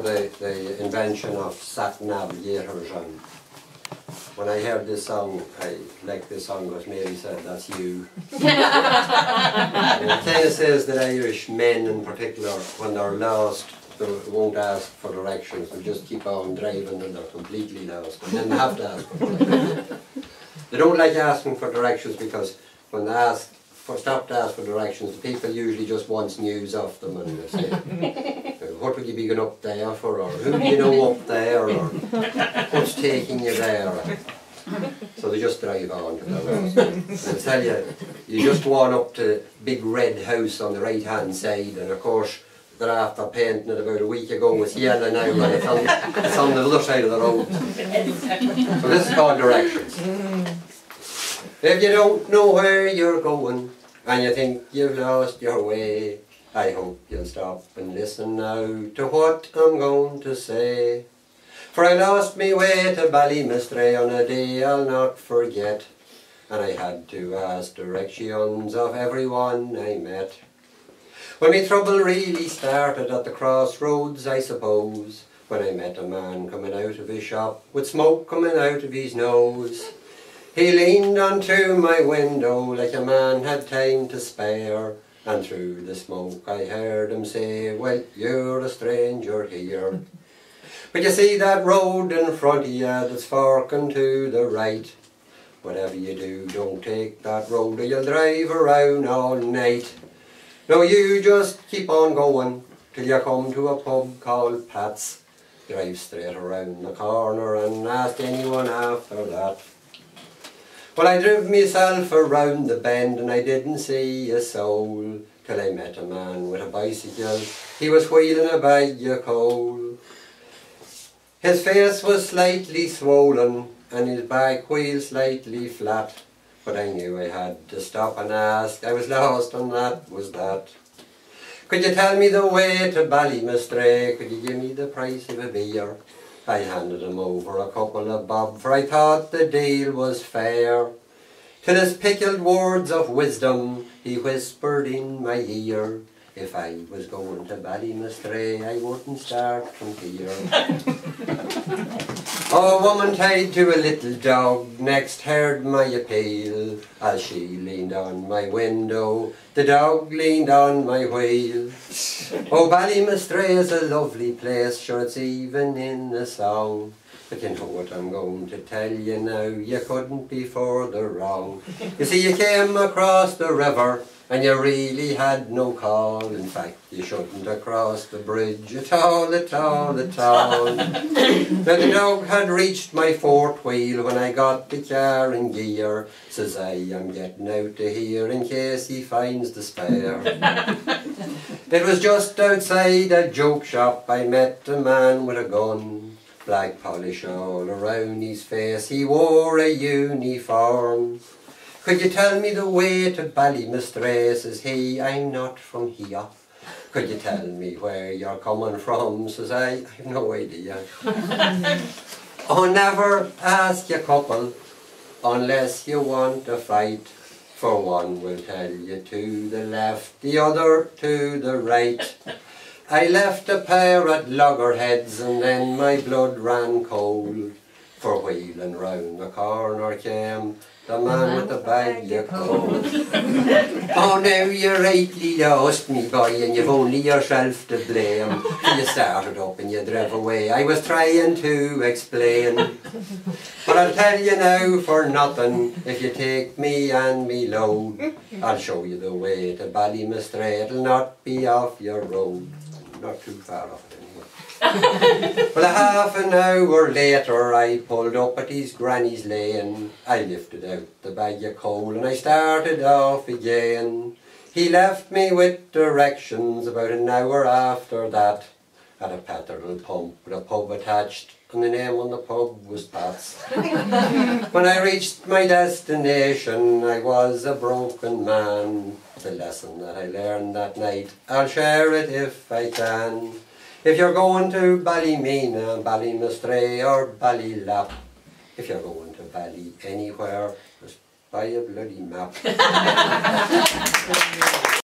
before the invention of sat navigators, and when I heard this song, I liked this song because Mary said, "That's you." It kind of says that Irish men in particular, when they're lost, they won't ask for directions, they'll just keep on driving until they're completely lost, and then they have to ask for directions. They don't like asking for directions because when they stop to ask for directions, the people usually just want news of them, and they say, "What would you be going up there for?" or "Who do you know up there?" or "What's taking you there?" So they just drive on to the lost. And I tell you, you just walk up to big red house on the right hand side, and of course they're after painting it about a week ago. It's yellow now, and it's on the other side of the road. So this is called directions. If you don't know where you're going and you think you've lost your way, I hope you'll stop and listen now to what I'm going to say. For I lost me way to Ballymastray on a day I'll not forget, and I had to ask directions of everyone I met. When me trouble really started at the crossroads, I suppose, when I met a man coming out of his shop with smoke coming out of his nose. He leaned onto my window like a man had time to spare, and through the smoke I heard him say, "Well, you're a stranger here. But you see that road in front of you that's forking to the right? Whatever you do, don't take that road or you'll drive around all night. No, you just keep on going till you come to a pub called Pat's. Drive straight around the corner and ask anyone after that." Well, I drove myself around the bend and I didn't see a soul, till I met a man with a bicycle. He was wheeling a bag of coal. His face was slightly swollen and his back wheel slightly flat, but I knew I had to stop and ask. I was lost, and that was that. "Could you tell me the way to Ballymastray? Could you give me the price of a beer?" I handed him over a couple of bob, for I thought the deal was fair. To his pickled words of wisdom he whispered in my ear, "If I was going to Ballymastray, I wouldn't start from here." Oh, a woman tied to a little dog next heard my appeal. As she leaned on my window, the dog leaned on my wheel. Oh, Ballymastray is a lovely place, sure it's even in the song. But you know what I'm going to tell you now, you couldn't be further wrong. You see, you came across the river and you really had no call. In fact, you shouldn't have crossed the bridge at all, at all, at all. Now the dog had reached my fourth wheel when I got the car in gear. Says I, "I'm getting out of here in case he finds the spare." It was just outside a joke shop I met a man with a gun. Black polish all around his face, he wore a uniform. "Could you tell me the way to Ballymastray?" says he. "I'm not from here." "Could you tell me where you're coming from?" says I have no idea. "Oh, never ask your couple unless you want a fight, for one will tell you to the left, the other to the right." I left a pair at loggerheads and then my blood ran cold, for wheeling round the corner came the man with the bag of coal. "Oh, now you're rightly lost, me boy, and you've only yourself to blame. You started up and you drove away, I was trying to explain. But I'll tell you now for nothing, if you take me and me load, I'll show you the way to Ballymastray, it'll not be off your road." Not too far off it anyway. Well, a half an hour later I pulled up at his granny's lane. I lifted out the bag of coal and I started off again. He left me with directions about an hour after that, at a petrol pump with a pub attached, and the name on the pub was Pat's. When I reached my destination I was a broken man. The lesson that I learned that night, I'll share it if I can. If you're going to Ballymena, Ballymastray or Ballylap, if you're going to Bally anywhere, just buy a bloody map.